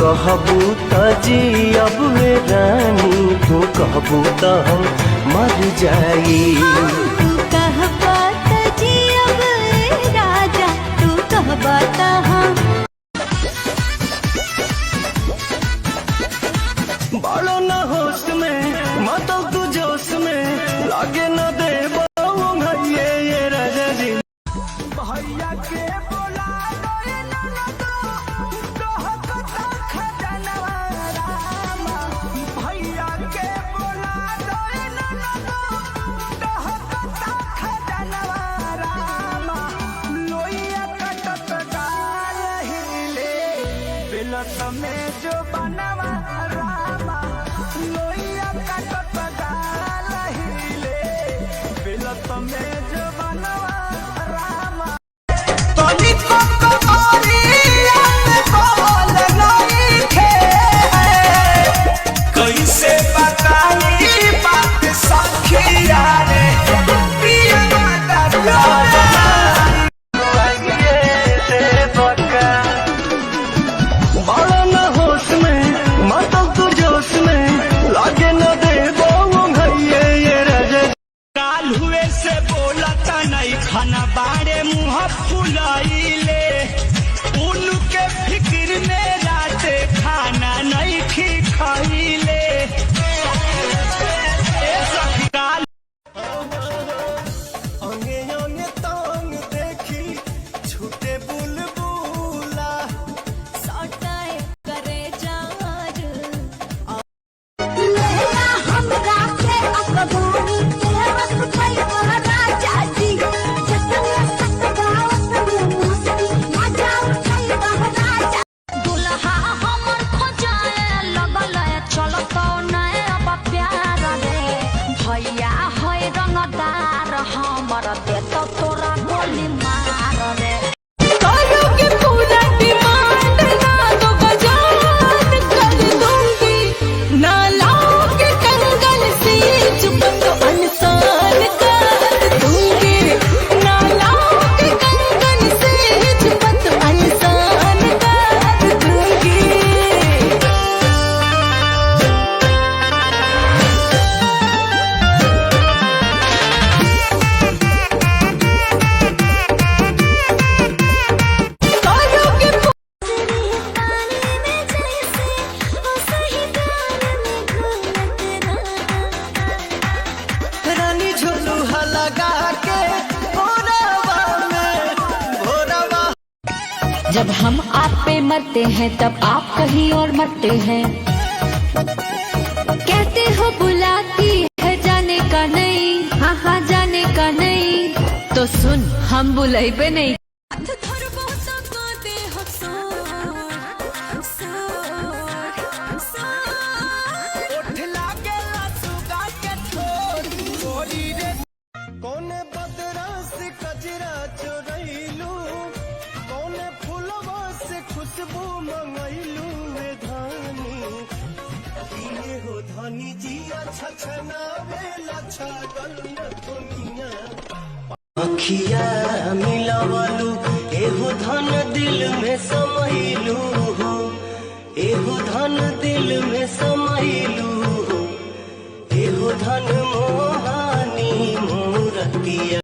कहबू त जियब रानी, तू कहबू त हम मर जाई। तू कहबा त जियब राजा, तू कहबा त हम। बालो न होश में मतलब तू जोश में, लागे न दे भैया ये राजा जी। भैया के बोला में जो बनवा रामा, लोहिया काटत गाल हिले, बिलत में जो बनवा रामा। तोनी को कमरिया में बोल नहीं खे, कैसे बताई बात सखिया रे प्रिया दादा। खाना बारे मुँह फुलाइले, उनके फिक्र में राते खाना नहीं खाइले। अंगे अंगे तंग देखी छूटे बुलबुला, सटाए करे जार लेला हमरा के अकबानी के वक्त कई राजा जी। दुल्हा हमर खोजाए लगल चलत नए अब प्यार रे, भैया है रंगदार हमर देत तोरा गोली मार रे। करोगे पूरा डिमांड ना तो बजान कर दूंगी, ना लाओगे कंगन से चुप तो अनसान कर दूंगी, ना लाओगे कंगन से चुप तो अनसान कर दूंगी। रानी झुलुहा लगा के भोरवा में भोरवा। जब हम आप पे मरते हैं तब आप कहीं और मरते हैं। कहते हो बुलाती है जाने का नहीं, हाँ हाँ जाने का नहीं, तो सुन हम बुलाई पे नहीं। कौने बदरा से कजरा चोरैलू, कौने फूलवा से खुशबू मंगैलू वे धानी। ये हो धानी जी अच्छा छना वेला छागल दुनिया। अखिया मिलावलू एहो धन दिल में समैलू हो, एहो धन दिल में समैलू हो, एहो धन मोहानी मोरतिया।